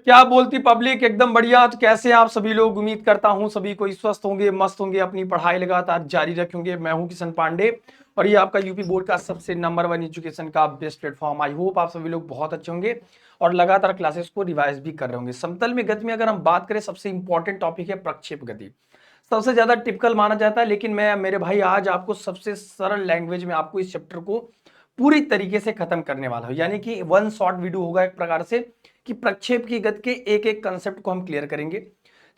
क्या बोलती पब्लिक, एकदम बढ़िया। तो कैसे हैं आप सभी लोग? उम्मीद करता हूं सभी कोई स्वस्थ होंगे, मस्त होंगे, अपनी पढ़ाई लगातार जारी रखेंगे। मैं हूं किशन पांडे और ये आपका यूपी बोर्ड का सबसे नंबर 1 एजुकेशन का बेस्ट प्लेटफॉर्म। आई होप आप सभी लोग बहुत अच्छे होंगे और लगातार क्लासेस को रिवाइज भी कर रहे होंगे। समतल में गति में अगर हम बात करें, सबसे इंपॉर्टेंट टॉपिक है प्रक्षेप गति। सबसे ज्यादा टिपिकल माना जाता है, लेकिन मैं मेरे भाई आज आपको सबसे सरल लैंग्वेज में आपको इस चैप्टर को पूरी तरीके से खत्म करने वाला हूं। यानी कि वन शॉर्ट वीडियो होगा एक प्रकार से, कि प्रक्षेप की गति के एक एक कंसेप्ट को हम क्लियर करेंगे।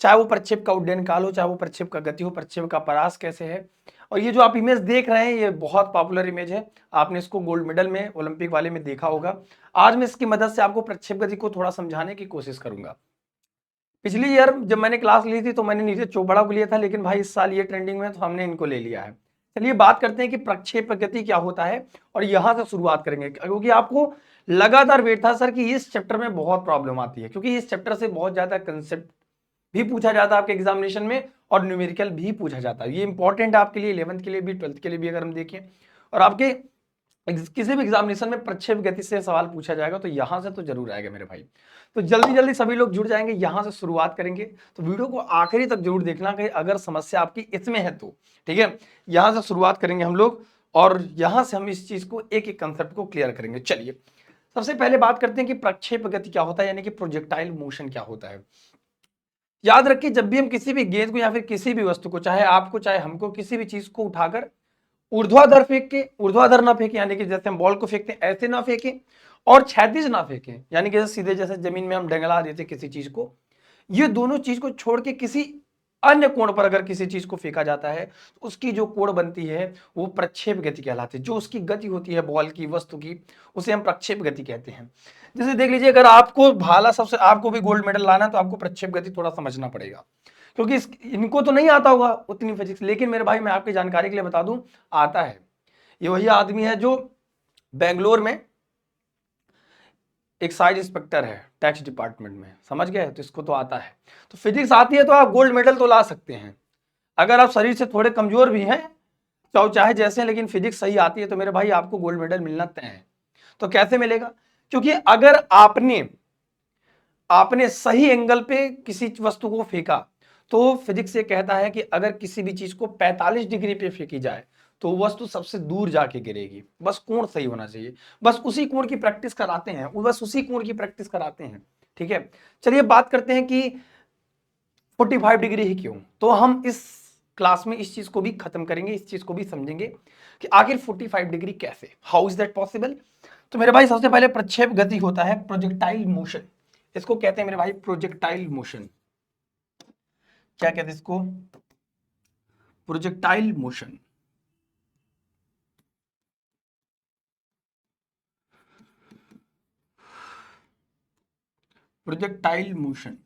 चाहे वो प्रक्षेप का उड्डयन काल हो, चाहे वो प्रक्षेप का गति हो, प्रक्षेप का परास कैसे है। और ये जो आप इमेज देख रहे हैं, ये बहुत पॉपुलर इमेज है। आपने इसको गोल्ड मेडल में, ओलंपिक वाले में देखा होगा। आज मैं इसकी मदद से आपको प्रक्षेप गति को थोड़ा समझाने की कोशिश करूंगा। पिछली ईयर जब मैंने क्लास ली थी तो मैंने नीरज चोपड़ा को लिया था, लेकिन भाई इस साल ये ट्रेंडिंग में, तो हमने इनको ले लिया है। चलिए बात करते हैं कि प्रक्षेप गति क्या होता है, और यहां से शुरुआत करेंगे, क्योंकि आपको लगातार वेट था सर कि इस चैप्टर में बहुत प्रॉब्लम आती है, क्योंकि इस चैप्टर से बहुत ज्यादा कंसेप्ट भी पूछा जाता है आपके एग्जामिनेशन में, और न्यूमेरिकल भी पूछा जाता है। ये इंपॉर्टेंट है आपके लिए, 11th के लिए भी, 12th के लिए भी अगर हम देखें। और आपके किसी भी एग्जामिनेशन में प्रक्षेप गति से सवाल पूछा जाएगा तो यहां से तो जरूर आएगा मेरे भाई। तो जल्दी जल्दी सभी लोग जुड़ जाएंगे, यहां से शुरुआत करेंगे। तो वीडियो को आखिरी तक जरूर देखना, कहीं अगर समस्या आपकी इसमें है तो। ठीक है, यहां से शुरुआत करेंगे हम लोग, और यहां से हम इस चीज को एक एक कंसेप्ट को क्लियर करेंगे। चलिए सबसे पहले बात करते हैं कि प्रक्षेप गति क्या होता है, यानी कि प्रोजेक्टाइल मोशन क्या होता है। याद रखिए, जब भी हम किसी भी गेंद को या फिर किसी भी वस्तु को, चाहे आपको चाहे हमको, किसी भी चीज को उठाकर ऊर्ध्वाधर फेंक के, ऊर्ध्वाधर ना फेंके, यानी कि जैसे हम बॉल को फेंकते हैं ऐसे ना फेंके, और क्षैतिज ना फेंके, यानी कि सीधे जैसे जमीन में हम डंगला देते किसी चीज को। ये दोनों चीज को छोड़ के किसी अन्य कोण पर अगर किसी चीज को फेंका जाता है, तो उसकी जो कोण बनती है वो प्रक्षेप गति कहलाती है। जो उसकी गति होती है बॉल की, वस्तु की, उसे हम प्रक्षेप गति कहते हैं। जैसे देख लीजिए, अगर आपको भाला, सबसे आपको भी गोल्ड मेडल लाना है तो आपको प्रक्षेप गति थोड़ा समझना पड़ेगा, क्योंकि इनको तो नहीं आता होगा उतनी फिजिक्स, लेकिन मेरे भाई मैं आपकी जानकारी के लिए बता दूं, आता है। ये वही आदमी है जो बेंगलोर में एक साइड इंस्पेक्टर है टैक्स डिपार्टमेंट में, समझ गए? तो इसको तो आता है। तो फिजिक्स आती है तो आप गोल्ड मेडल तो ला सकते हैं। अगर आप शरीर से थोड़े कमजोर भी हैं, चाहे जैसे, लेकिन फिजिक्स सही आती है तो मेरे भाई आपको गोल्ड मेडल मिलना तय है। तो कैसे मिलेगा? क्योंकि अगर आपने आपने सही एंगल पे किसी वस्तु को फेंका, तो फिजिक्स ये कहता है कि अगर किसी भी चीज को 45 डिग्री पे फेंकी जाए तो वस्तु सबसे दूर जाके गिरेगी। बस कोण सही होना चाहिए, बस उसी कोण की प्रैक्टिस कराते हैं, बस उसी कोण की प्रैक्टिस कराते हैं। ठीक है, चलिए बात करते हैं कि 45 डिग्री ही क्यों। तो हम इस क्लास में इस चीज को भी खत्म करेंगे, इस चीज को भी समझेंगे कि आखिर 45 डिग्री कैसे, हाउ इज दैट पॉसिबल। तो मेरे भाई सबसे पहले प्रक्षेप गति होता है प्रोजेक्टाइल मोशन। इसको कहते हैं मेरे भाई प्रोजेक्टाइल मोशन। क्या कहते हैं इसको? Projectile motion. प्रोजेक्टाइल मोशन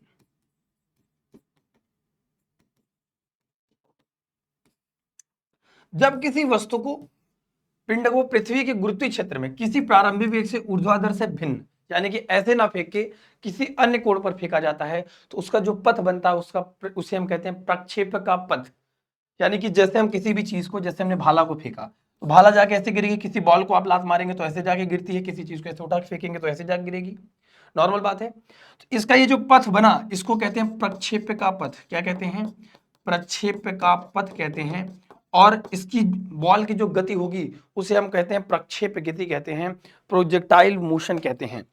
जब किसी वस्तु को, पिंड को पृथ्वी के गुरुत्वीय क्षेत्र में किसी प्रारंभिक वेग से ऊर्ध्वाधर से भिन्न, यानी कि ऐसे ना फेंक के किसी अन्य कोण पर फेंका जाता है, तो उसका जो पथ बनता है उसका, उसे हम कहते हैं प्रक्षेप का पथ। यानी कि जैसे हम किसी भी चीज को, जैसे हमने भाला को फेंका तो भाला जाके ऐसे गिरेगी, किसी बॉल को आप लात मारेंगे तो ऐसे जाके गिरती है, किसी चीज को ऐसे उठा के फेंकेंगे तो ऐसे जाके गिरेगी। नॉर्मल बात है। तो इसका ये जो पथ बना, इसको कहते हैं प्रक्षेप का पथ। क्या कहते हैं? प्रक्षेप का पथ कहते हैं। और इसकी बॉल की जो गति होगी उसे हम कहते हैं प्रक्षेप गति कहते हैं, प्रोजेक्टाइल मोशन कहते हैं।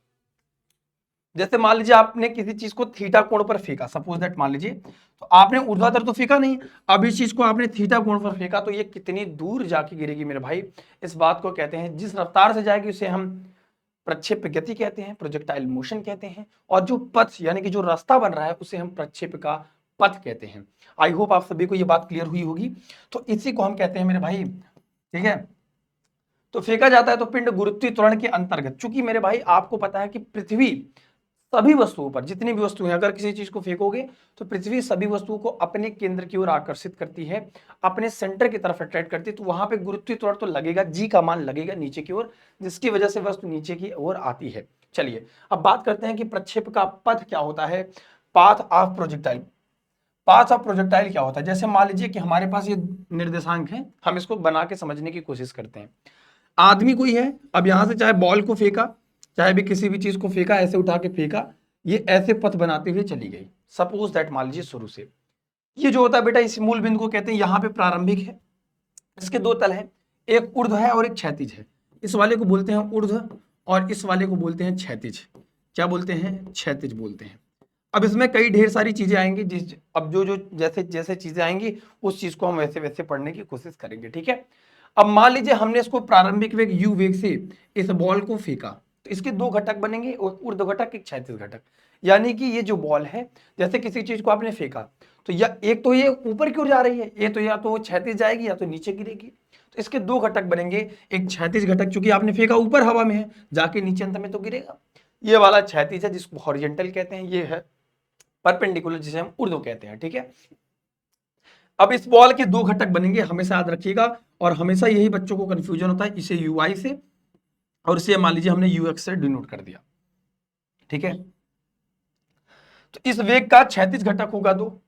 जैसे मान लीजिए आपने किसी चीज को थीटा कोण पर फेंका, सपोज दैट, मान लीजिए, तो आपने ऊर्ध्वाधर तो फेंका नहीं, अब इस चीज को आपने थीटा कोण पर फेंका तो ये कितनी दूर जाके गिरेगी मेरे भाई, इस बात को कहते हैं, जिस रफ्तार से जाएगी उसे हम प्रक्षेप गति कहते हैं, प्रोजेक्टाइल मोशन कहते हैं। और जो पथ, यानी कि जो रास्ता बन रहा है, उसे हम प्रक्षेप का पथ कहते हैं। आई होप आप सभी को ये बात क्लियर हुई होगी। तो इसी को हम कहते हैं मेरे भाई, ठीक है। तो फेंका जाता है तो पिंड गुरुत्वीय त्वरण के अंतर्गत, चूंकि मेरे भाई आपको पता है कि पृथ्वी सभी वस्तुओं पर, जितनी भी वस्तुएं, अगर किसी चीज को फेंकोगे तो पृथ्वी सभी वस्तुओं को अपने केंद्र की ओर आकर्षित करती है, अपने सेंटर की तरफ अट्रैक्ट करती है। तो वहां पे गुरुत्वीय त्वरण तो लगेगा, जी का मान लगेगा नीचे की ओर, जिसकी वजह से वस्तु नीचे की ओर आती है। चलिए अब बात करते हैं कि प्रक्षेप का पथ क्या होता है, path of projectile. Path of projectile क्या होता है? जैसे मान लीजिए कि हमारे पास ये निर्देशांक है, हम इसको बना के समझने की कोशिश करते हैं। आदमी कोई है, अब यहां से चाहे बॉल को फेंका, चाहे भी किसी भी चीज को फेंका, ऐसे उठा के फेंका, ये ऐसे पथ बनाते हुए चली गई। सपोज दैट मान लीजिए शुरू से ये जो होता है बेटा, इस मूल बिंदु को कहते हैं, यहाँ पे प्रारंभिक है, इसके दो तल हैं, एक ऊर्ध्व है और एक क्षैतिज है। इस वाले को बोलते हैं ऊर्ध्व और इस वाले को बोलते हैं क्षैतिज। क्या बोलते हैं? क्षैतिज बोलते हैं। अब इसमें कई ढेर सारी चीजें आएंगी, जिस अब जो जो जैसे जैसे चीजें आएंगी उस चीज को हम वैसे वैसे पढ़ने की कोशिश करेंगे, ठीक है। अब मान लीजिए हमने इसको प्रारंभिक वेग u वेग से इस बॉल को फेंका, तो इसके दो घटक बनेंगे, ऊर्ध्व घटक एक क्षैतिज घटक। यानी कि ये जो बॉल है, जैसे किसी चीज को आपने फेंका तो या एक तो ये ऊपर की ओर जा रही है, ये तो या तो क्षैतिज जाएगी या तो नीचे गिरेगी। तो इसके दो घटक बनेंगे, एक क्षैतिज घटक चूंकि आपने फेंका ऊपर हवा में है, जाके नीचे अंत में तो गिरेगा। ये वाला क्षैतिज है जिसको हॉरिजॉन्टल कहते हैं, ये है परपेंडिकुलर जिसे हम ऊर्ध्व कहते हैं, ठीक है। अब इस बॉल के दो घटक बनेंगे, हमेशा याद रखिएगा, और हमेशा यही बच्चों को कंफ्यूजन होता है, इसे ui से और इसे मान लीजिए हमने ux से डिनोट कर दिया, ठीक है। तो इस वेग का क्षैतिज घटक होगा दो।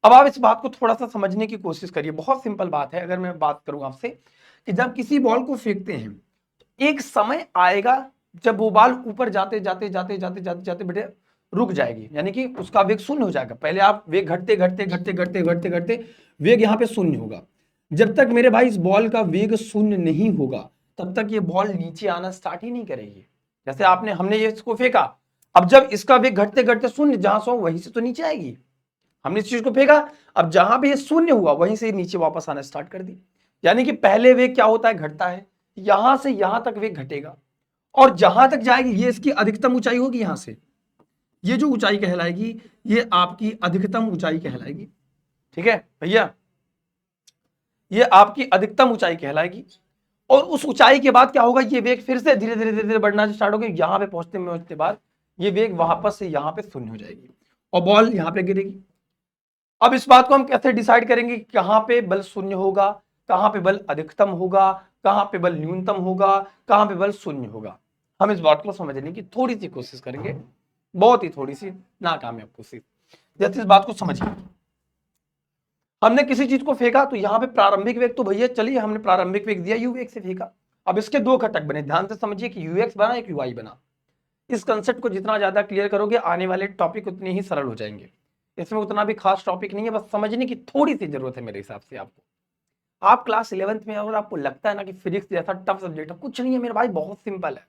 अब आप इस बात को थोड़ा सा समझने की कोशिश करिए, बहुत सिंपल बात है। अगर मैं बात करूं आपसे कि जब किसी बॉल को फेंकते हैं तो एक समय आएगा जब वो बॉल ऊपर जाते जाते जाते जाते जाते जाते बेटे रुक जाएगी, यानी कि उसका वेग शून्य हो जाएगा। पहले आप वेग घटते घटते घटते घटते घटते घटते वेग यहाँ पे शून्य होगा। जब तक मेरे भाई इस बॉल का वेग शून्य नहीं होगा तब तक ये बॉल नीचे आना स्टार्ट ही नहीं करेगी। जैसे हमने ये इसको फेंका, अब जब इसका वेग घटते घटते शून्य जहां से वहीं से तो नीचे आएगी। हमने इस चीज को फेंका, अब जहां पे ये शून्य हुआ वहीं से नीचे वापस आना स्टार्ट कर दी। यानी कि पहले वेग क्या होता है? घटता है, यहां से यहां तक वेग घटेगा और जहां तक जाएगी ये इसकी अधिकतम ऊंचाई होगी। यहां से ये जो ऊंचाई कहलाएगी ये आपकी अधिकतम ऊंचाई कहलाएगी, ठीक है भैया, ये आपकी अधिकतम ऊंचाई कहलाएगी। और उस ऊंचाई के बाद क्या होगा? ये वेग फिर से धीरे धीरे धीरे धीरे बढ़ना स्टार्ट होगा। यहां पे पहुंचते बाद ये वेग वापस से यहां पे शून्य हो जाएगी और बॉल यहां पे गिरेगी। अब इस बात को हम कैसे डिसाइड करेंगे कि कहां पे बल शून्य होगा, कहां पे बल अधिकतम होगा, कहां पे बल न्यूनतम होगा, कहां पे बल शून्य होगा? हम इस बात को समझने की थोड़ी सी कोशिश करेंगे, बहुत ही थोड़ी सी, नाकामयाब कोशिश। जैसे इस बात को समझिए, हमने किसी चीज को फेंका तो यहाँ पे प्रारंभिक वेग तो भैया चलिए हमने प्रारंभिक वेग दिया u वेग से फेंका। अब इसके दो घटक बने, ध्यान से समझिए कि ux बना एक ui बना। इस कंसेप्ट को जितना ज्यादा क्लियर करोगे आने वाले टॉपिक उतने ही सरल हो जाएंगे। इसमें उतना भी खास टॉपिक नहीं है, बस समझने की थोड़ी सी जरूरत है मेरे हिसाब से आपको। आप क्लास 11th में अगर आपको लगता है ना कि फिजिक्स जैसा टफ सब्जेक्ट है, कुछ नहीं है मेरे भाई, बहुत सिंपल है।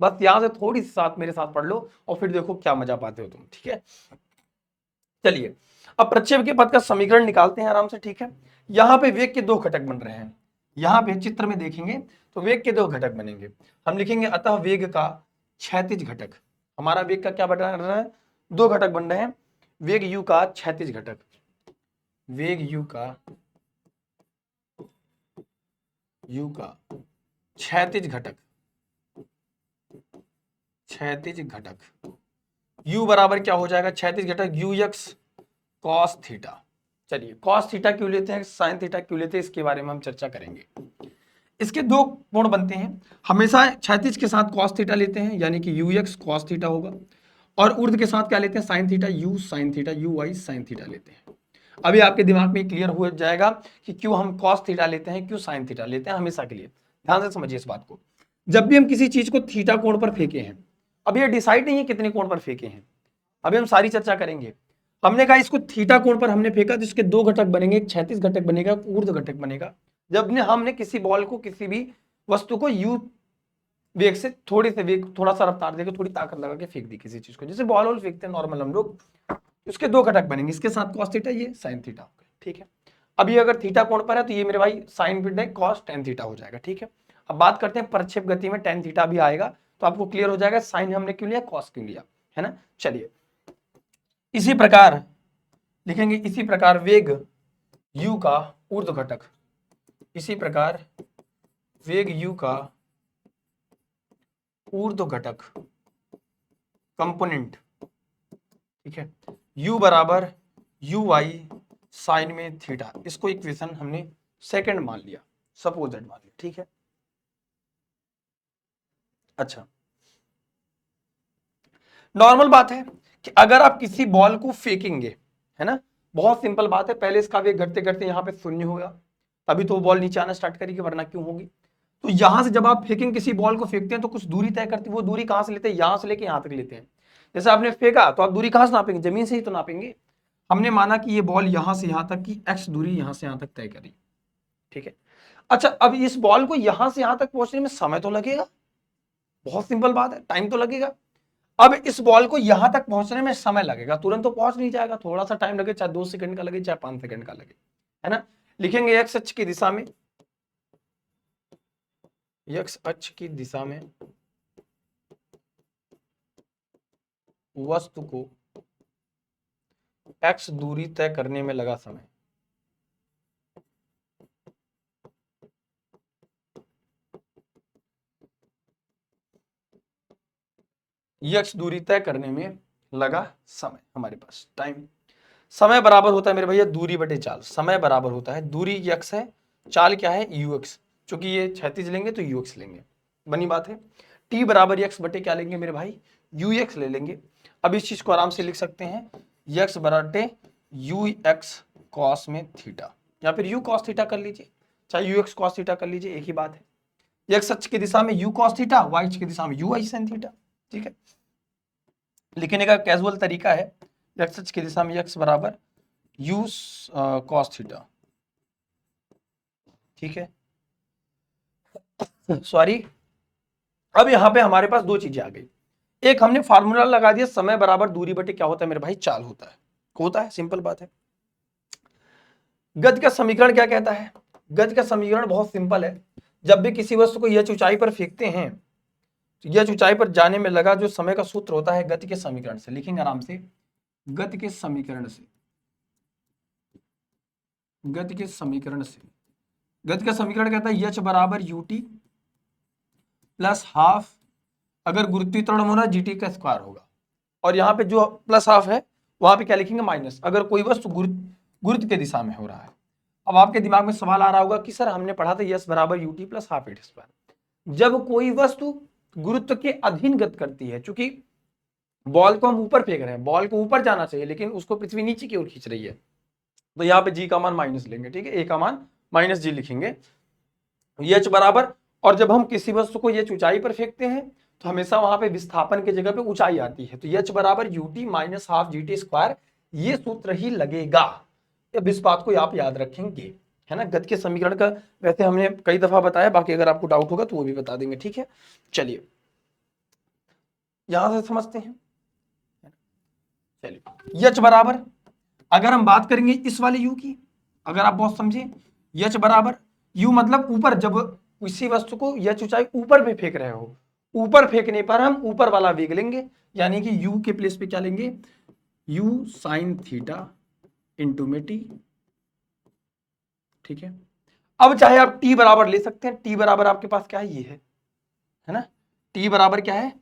बस यहाँ से थोड़ी सी साथ मेरे साथ पढ़ लो और फिर देखो क्या मजा पाते हो तुम, ठीक है। चलिए अब प्रक्षेप के पथ का समीकरण निकालते हैं आराम से, ठीक है। यहाँ पे वेग के दो घटक बन रहे हैं, यहाँ पे चित्र में देखेंगे तो वेग के दो घटक बनेंगे। हम लिखेंगे अतः वेग का क्षैतिज घटक, हमारा वेग का क्या बन रहा है? दो घटक बन रहे हैं। वेग u का क्षैतिज घटक, वेग u का क्षैतिज घटक, क्षैतिज घटक u बराबर क्या हो जाएगा? क्षैतिज घटक ux cos थीटा। चलिए cos थीटा क्यों लेते हैं, sin थीटा क्यों लेते हैं, इसके बारे में हम चर्चा करेंगे। इसके दो कोण बनते हैं, हमेशा क्षैतिज के साथ cos थीटा लेते हैं, यानी कि ux cos थीटा होगा, और ऊर्ध्व के साथ क्या लेते हैं? sin theta, u sin theta, uy sin theta लेते हैं। अभी आपके दिमाग में क्लियर हो जाएगा कि क्यों हम cos थीटा लेते हैं, क्यों sin थीटा लेते हैं, हमेशा के लिए। ध्यान से समझिए इस बात को। जब भी हम किसी चीज को थीटा कोण पर फेंके हैं, अब ये डिसाइड नहीं है कितने कोण पर फेंके हैं, अभी हम सारी चर्चा करेंगे। हमने कहा इसको थीटा कोण पर हमने फेंका तो इसके दो घटक बनेंगे, एक क्षैतिज घटक बनेगा, ऊर्ध्व घटक बनेगा। जब हमने किसी बॉल को, किसी भी वस्तु को u वेग से थोड़ी से वेग, थोड़ा सा रफ्तार देकर थोड़ी ताकत लगा के फेंक दी किसी चीज को, जैसे बॉल वॉल फेंकते हैं नॉर्मल हम लोग, उसके दो घटक बनेंगे, इसके साथ cos थीटा, ये sin थीटा हो गया, ठीक है। अब ये अगर थीटा कोण पर है तो ये मेरे भाई sin theta cos tan theta हो जाएगा, ठीक है। अब बात करते हैं प्रक्षेप गति में tan थीटा भी आएगा तो आपको क्लियर हो जाएगा sin हमने क्यों लिया, cos क्यों लिया, है ना। चलिए इसी प्रकार लिखेंगे, इसी प्रकार वेग u का ऊर्ध्व घटक, इसी प्रकार वेग u का ऊर्ध्व घटक कंपोनेंट, ठीक है, u बराबर uy साइन में थीटा। इसको इक्वेशन हमने सेकंड मान लिया, सपोज दैट मान लिया, ठीक है। अच्छा, नॉर्मल बात है कि अगर आप किसी बॉल को फेंकेंगे, है ना, बहुत सिंपल बात है, पहले इसका वेग घटते घटते यहाँ पे शून्य होगा, तभी तो बॉल नीचे आना स्टार्ट करेगी, वरना क्यों होगी। तो यहां से जब आप फेंकेंगे, किसी बॉल को फेंकते हैं तो कुछ दूरी तय करती है, वो दूरी कहां से लेते हैं? यहां से लेके यहां तक लेते हैं। जैसे आपने फेंका तो आप दूरी कहां से नापेंगे, जमीन से ही तो नापेंगे। हमने माना कि ये बॉल यहां से यहां तक की x दूरी यहां से यहां तक तय करी, ठीक है। अच्छा, अब इस बॉल को यहां से यहां तक पहुंचने में समय तो लगेगा, बहुत सिंपल बात है, टाइम तो लगेगा। अब इस बॉल को यहां तक पहुंचने में समय लगेगा, तुरंत तो पहुंच नहीं जाएगा, थोड़ा सा टाइम लगे, चाहे 2 सेकंड का लगे चाहे 5 सेकंड का लगे, है ना। लिखेंगे एक्स अक्ष की दिशा में, एक्स अक्ष की दिशा में वस्तु को एक्स दूरी तय करने में लगा समय, एक्स दूरी तय करने में लगा समय, हमारे पास टाइम, समय बराबर होता है मेरे भैया दूरी बटे चाल। समय बराबर होता है, दूरी यक्स है, चाल क्या है यू एक्स, चूंकि ये क्षैतिज लेंगे तो यू एक्स लेंगे, बनी बात है। टी बराबर यक्स बटे क्या लेंगे मेरे भाई, यू एक्स ले लेंगे। अब इस चीज को आराम से लिख सकते हैं, यक्स बराबर यू एक्स कॉस में थीटा, या फिर यू कॉस थीटा कर लीजिए, चाहे यू एक्स कॉस थीटा कर लीजिए, एक ही बात है। एक्स अक्ष की दिशा में यू कॉस थीटा, वाई अक्ष की दिशा में यू आई साइन थीटा, ठीक है। लिखने का कैजुअल तरीका है, एक्स अक्ष की दिशा में एक्स बराबर यू कॉस थीटा, ठीक है, सॉरी। अब यहां पे हमारे पास दो चीजें आ गई, एक हमने फार्मूला लगा दिया, समय बराबर दूरी बटे क्या होता है मेरे भाई, चाल होता है, सिंपल बात है। गति का समीकरण क्या कहता है, गति का समीकरण बहुत सिंपल है, जब भी किसी वस्तु को यह ऊंचाई पर फेंकते हैं, तो यह ऊंचाई पर जाने में लगा जो समय का सूत्र होता है गति के समीकरण से, लिखेंगे आराम से, गति के समीकरण से, गति के समीकरण से, गति का समीकरण कहता है एच बराबर यू टी प्लस हाफ, अगर गुरुत्वीय त्वरण होना जीटी का स्क्वायर होगा, और यहाँ पे जो प्लस हाफ है वहां पे क्या लिखेंगे माइनस, अगर कोई वस्तु गुरुत्व के दिशा में हो रहा है। अब आपके दिमाग में सवाल आ रहा होगा कि सर हमने पढ़ा था यस बराबर u t plus half at square, जब कोई वस्तु गुरुत्व के अधीन गति करती है, चूंकि बॉल को हम ऊपर फेंक रहे हैं, बॉल को ऊपर जाना चाहिए लेकिन उसको पृथ्वी नीचे की ओर खींच रही है, तो यहाँ पे जी का मान माइनस लेंगे, ठीक है, ए का मान माइनस जी लिखेंगे, एच बराबर, और जब हम किसी वस्तु को एच ऊंचाई पर फेंकते हैं तो हमेशा वहां पे विस्थापन की जगह पे ऊंचाई आती है, तो एच बराबर UT minus half G T square, ये सूत्र ही लगेगा। अब इस बात को आप याद रखेंगे, है ना। गति के समीकरण का वैसे हमने कई दफा बताया, बाकी अगर आपको डाउट होगा तो वो भी बता देंगे, ठीक है। चलिए यहां से समझते हैं, चलिए एच बराबर, अगर हम बात करेंगे इस वाले यू की, अगर आप बहुत समझे, एच बराबर यू मतलब ऊपर, जब किसी वस्तु को एच ऊंचाई ऊपर पे फेंक रहे हो, ऊपर फेंकने पर हम ऊपर वाला वेग लेंगे, यानी कि यू के प्लेस पे क्या लेंगे, यू साइन थीटा इंटू में टी, ठीक है। अब चाहे आप टी बराबर ले सकते हैं, टी बराबर आपके पास क्या है, ये है ना, टी बराबर क्या है,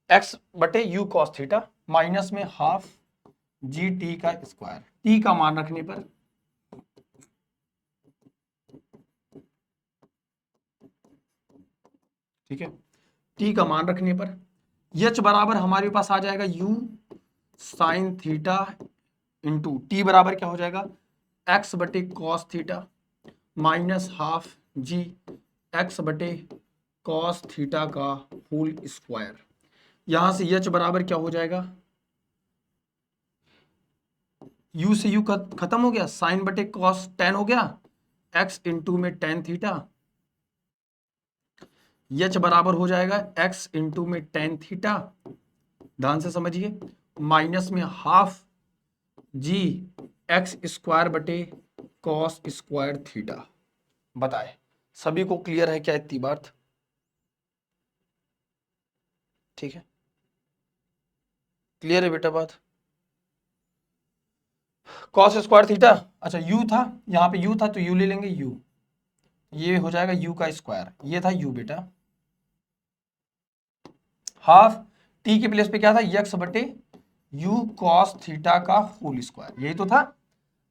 एक्स बटे यू कॉस थीटा माइनस में हाफ जी टी का स्क्वायर, टी का मान रखने पर, ठीक है, टी का मान रखने पर एच बराबर हमारे पास आ जाएगा you sine theta into T बराबर क्या हो जाएगा, एक्स बटे cos theta minus half g x बटे कॉस थीटा का होल स्क्वायर। यहां से एच बराबर क्या हो जाएगा, यू से यू खत्म हो गया, साइन बटे कॉस टेन हो गया, एक्स इंटू में टेन थीटा, एच बराबर हो जाएगा एक्स इंटू में टेन थीटा, ध्यान से समझिए, माइनस में हाफ जी एक्स स्क्वायर बटे कॉस स्क्वायर थीटा। बताए सभी को क्लियर है क्या इतनी बात, ठीक है, क्लियर है बेटा बात। कॉस स्क्वायर थीटा, अच्छा यू था, यहाँ पे यू था तो यू ले लेंगे, यू ये हो जाएगा यू का स्क्वायर, ये था यू बेटा, हाफ टी के प्लेस पे क्या था यक्स बटे यू कॉस थीटा का होल स्क्वायर, यही तो था।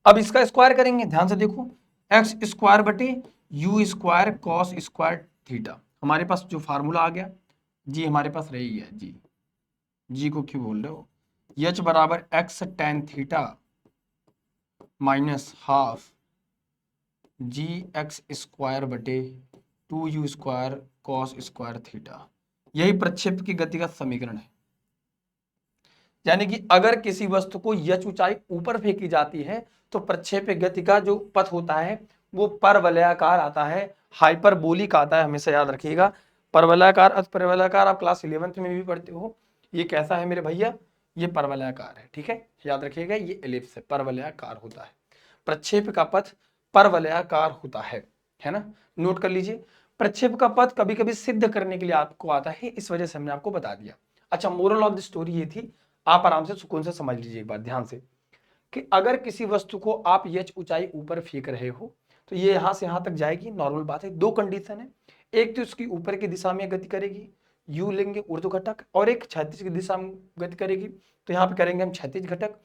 अब इसका स्क्वायर करेंगे, ध्यान से देखो, एक्स स्क्वायर बटे you square cos square theta, हमारे पास जो फार्मूला आ गया, जी हमारे पास रही है, जी जी को क्यों बोल रहे हो, एच बराबर x tan theta minus half g x square बटे two u square cos square theta, यही प्रक्षेप की गति का समीकरण है। यानी कि अगर किसी वस्तु को यच ऊंचाई ऊपर फेंकी जाती है तो प्रक्षेप्य गति का जो पथ होता है वो परवलयाकार आता है, हाइपरबोलिक आता है, हमेशा याद रखिएगा। परवलयाकार, परवलयाकार आप क्लास 11th में भी पढ़ते हो। ये कैसा है मेरे भैया, ये परवलयाकार है, ठीक है, याद रखिएगा, ये एलिप्स है, परवलयाकार होता है। प्रक्षेप का पथ परवलयाकार होता है ना, नोट कर लीजिए। प्रक्षेप का पथ कभी कभी सिद्ध करने के लिए आपको आता है, इस वजह से हमने आपको बता दिया। अच्छा, मोरल ऑफ द स्टोरी ये थी, आप आराम से सुकून से समझ लीजिए एक बार ध्यान से, कि अगर किसी वस्तु को आप यच ऊंचाई ऊपर फेंक रहे हो तो ये यहां से यहां तक जाएगी, नॉर्मल बात है। दो कंडीशन है, एक तो इसकी ऊपर की दिशा में गति करेगी, यू लेंगे ऊर्ध्व घटक, और एक क्षैतिज की दिशा में गति करेगी, तो यहाँ पे करेंगे हम क्षैतिज घटक।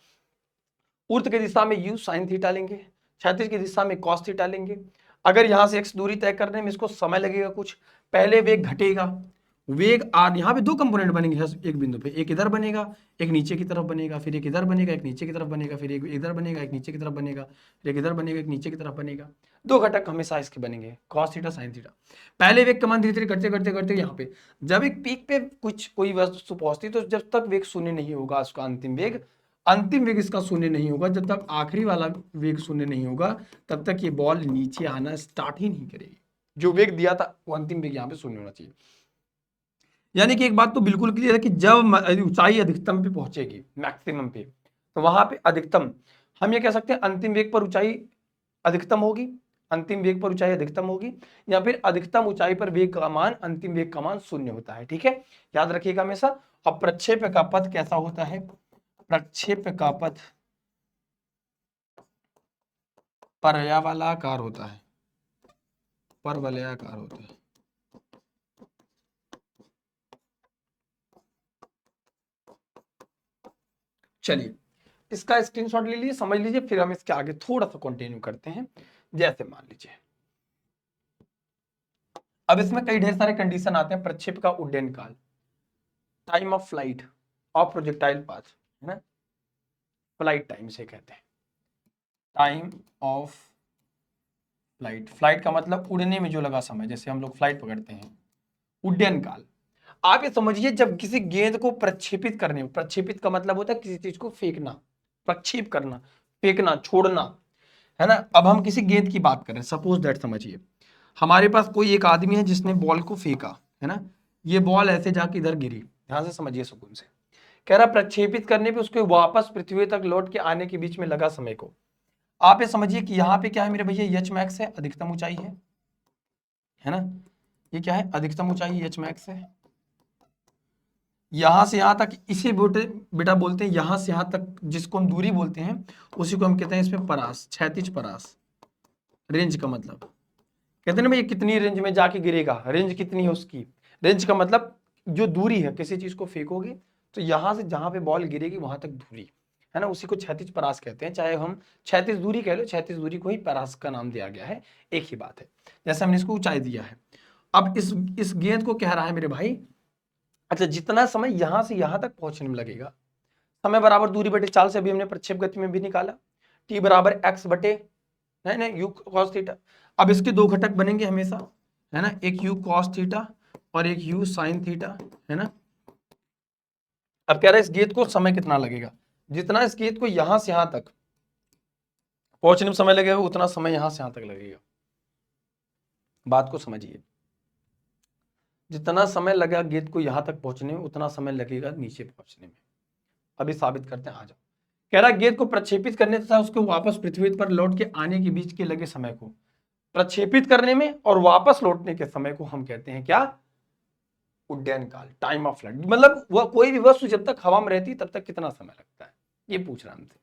ऊर्ध्व की दिशा में यू साइन थीटा लेंगे, क्षैतिज की दिशा में कॉस थीटा लेंगे। अगर यहां से x दूरी तय करने में इसको समय लगेगा कुछ, पहले वेग घटेगा, वेग आर, यहाँ पे दो कंपोनेंट बनेंगे एक बिंदु पे, एक इधर बनेगा, एक नीचे की तरफ बनेगा, फिर एक इधर बनेगा, एक नीचे की तरफ बनेगा, फिर एक इधर बनेगा, एक नीचे की तरफ बनेगा, फिर एक इधर बनेगा, एक नीचे की तरफ बनेगा। दो घटक हमेशा इसके बनेंगे, कॉस थीटा साइन थीटा। पहले वेग का मान धीरे धीरे करते करते करते यहाँ पे जब एक पीक पे कुछ कोई वस्तु पहुंचती तो जब तक वेग शून्य नहीं होगा उसका अंतिम वेग इसका शून्य नहीं होगा, जब तक आखिरी वाला वेग शून्य नहीं होगा तब तक ये बॉल नीचे आना स्टार्ट ही नहीं करेगी। जो वेग दिया था वो अंतिम वेग यहाँ पे शून्य होना चाहिए। यानी कि एक बात तो बिल्कुल क्लियर है कि जब ऊंचाई अधिकतम पे पहुंचेगी, मैक्सिमम पे, तो वहां पे अधिकतम, हम ये कह सकते हैं अंतिम वेग पर ऊंचाई अधिकतम होगी, अंतिम वेग पर ऊंचाई अधिकतम होगी, या फिर अधिकतम ऊंचाई पर वेग का मान अंतिम वेग का मान शून्य होता है, ठीक है, याद रखिएगा हमेशा। अब प्रक्षेप्य का पथ कैसा होता है, प्रक्षेप्य का पथ परवलयाकार होता है, परवलयाकार होता है। चलिए इसका स्क्रीनशॉट ले लीजिए, समझ लीजिए, फिर हम इसके आगे थोड़ा सा कंटिन्यू करते हैं। जैसे मान लीजिए अब इसमें कई ढेर सारे कंडीशन आते हैं, प्रक्षेप का उड्डयन काल, time of flight of projectile path, है ना, फ्लाइट टाइम से कहते हैं, टाइम ऑफ फ्लाइट, फ्लाइट का मतलब उड़ने में जो लगा समय, जैसे हम लोग फ्लाइट पकड़ते हैं। उड्डयन काल, आप ये समझिए जब किसी गेंद को प्रक्षेपित करने, प्रक्षेपित का मतलब होता है किसी चीज को फेंकना, प्रक्षेप करना, फेंकना, छोड़ना, है ना। अब हम किसी गेंद की बात करें, सपोज दैट, समझिए हमारे पास कोई एक आदमी है जिसने बॉल को फेंका, है ना, ये बॉल ऐसे जाके इधर गिरी, ध्यान से समझिए सुकून से, कह रहा प्रक्षेपित करने पे उसके वापस पृथ्वी तक लौट के आने के बीच में लगा समय को, आप ये समझिए कि यहाँ पे क्या है मेरे भैया, एच मैक्स है, अधिकतम ऊंचाई है ना, ये क्या है, अधिकतम ऊंचाई एच मैक्स है। यहां से यहां तक इसे बेटा बोलते हैं, यहां से यहां तक जिसको हम दूरी बोलते हैं उसी को हम कहते हैं इसमें परास, क्षैतिज परास, रेंज का मतलब, कहते हैं ना भैया कितनी रेंज में जाके गिरेगा, रेंज कितनी है उसकी, रेंज का मतलब जो दूरी है, किसी चीज को फेंकोगे तो यहां से जहां पे बॉल गिरेगी वहां तक दूरी, है ना, उसी को क्षैतिज परास कहते हैं, चाहे हम क्षैतिज दूरी कह लो, क्षैतिज दूरी को ही परास का नाम दिया गया है, एक ही बात है, जैसे हमने इसको ऊंचाई दिया है। अब इस गेंद को कह रहा है मेरे भाई, अच्छा जितना समय यहां से यहां तक पहुंचने में लगेगा, समय बराबर दूरी बटे चाल से अभी हमने प्रक्षेप गति में भी निकाला, टी बराबर एक्स बटे, है ना, यू कॉस थीटा। अब इसके दो घटक बनेंगे हमेशा, है ना, एक यू कॉस थीटा और एक यू साइन थीटा, है ना। अब कह रहा है इस गेंद को समय कितना लगेगा, जितना इस गेंद को यहां से यहां तक पहुंचने में समय लगेगा उतना समय यहां से यहां तक लगेगा, बात को समझिए, जितना समय लगेगा गेंद को यहां तक पहुंचने में उतना समय लगेगा नीचे पहुंचने में। अभी साबित करते हैं, आ जाओ। कह रहा गेंद को प्रक्षेपित करने तथा उसको वापस पृथ्वी पर लौट के आने के बीच के लगे समय को, प्रक्षेपित करने में और वापस लौटने के समय को हम कहते हैं क्या, उड्डयन काल, टाइम ऑफ फ्लाइट। मतलब वह कोई भी वस्तु जब तक हवा में रहती तब तक कितना समय लगता है, ये पूछ रहा हमसे।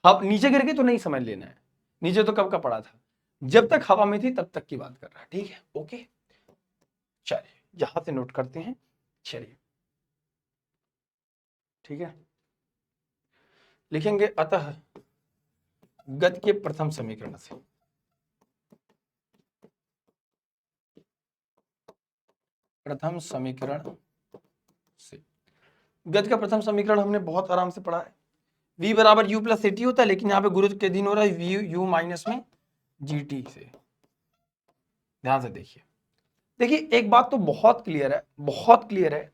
अब नीचे गिर गई तो नहीं समझ लेना है, नीचे तो कब का पड़ा था, जब तक हवा में थी तब तक की बात कर रहा है, ठीक है, ओके। चलिए यहां से नोट करते हैं, चलिए ठीक है, लिखेंगे अतः गति के प्रथम समीकरण से, प्रथम समीकरण से, गति का प्रथम समीकरण हमने बहुत आराम से पढ़ा है, v बराबर u प्लस सी होता है, लेकिन यहाँ पे गुरुत्व के अधीन हो रहा है v u माइनस में gt से। ध्यान से देखिए, देखिए एक बात तो बहुत क्लियर है, बहुत क्लियर है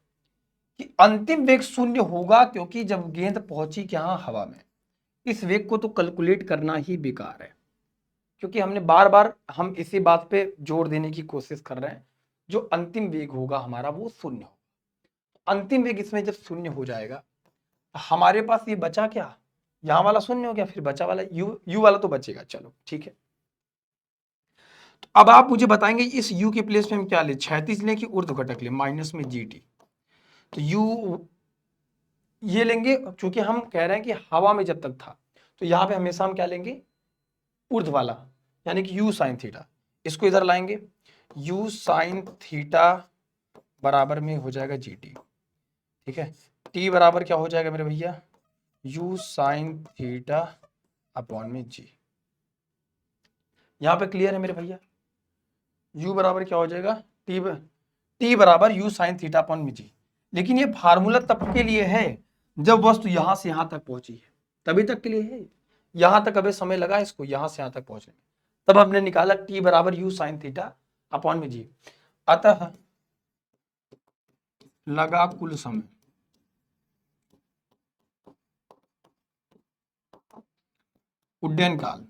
कि अंतिम वेग शून्य होगा, क्योंकि जब गेंद पहुंची क्या हवा में, इस वेग को तो कैलकुलेट करना ही बेकार है, क्योंकि हमने बार बार हम इसी बात पे जोर देने की कोशिश कर रहे हैं, जो अंतिम वेग होगा हमारा वो शून्य होगा। अंतिम वेग इसमें जब शून्य हो जाएगा, हमारे पास ये बचा क्या, यहाँ वाला शून्य हो गया, फिर बचा वाला यू वाला तो बचेगा। चलो ठीक है, तो अब आप मुझे बताएंगे इस u के प्लेस में हम क्या ले, क्षैतिज लें कि ऊर्ध्व घटक लें, माइनस में gt। तो u ये लेंगे, क्योंकि हम कह रहे हैं कि हवा में जब तक था, तो यहाँ पे हमेशा हम क्या लेंगे, ऊर्ध्व वाला, यानी कि u साइन थीटा। इसको इधर लाएंगे, u साइन थीटा बराबर में हो जाएगा gt। ठीक है, t बराबर क्या हो जाएगा मेरे भैया, u साइन थीटा अपॉन में g। यहाँ पे क्लियर है मेरे भैया, u बराबर क्या हो जाएगा, t बराबर u साइन थीटा अपॉन में g। लेकिन ये फार्मूला तब के लिए है जब वस्तु यहां से यहां तक पहुंची है, तभी तक के लिए है। यहां तक अभी समय लगा इसको यहां से यहां तक पहुंचने में, तब हमने निकाला t बराबर u साइन थीटा अपॉन में g। अतः लगा कुल समय उड्डयन काल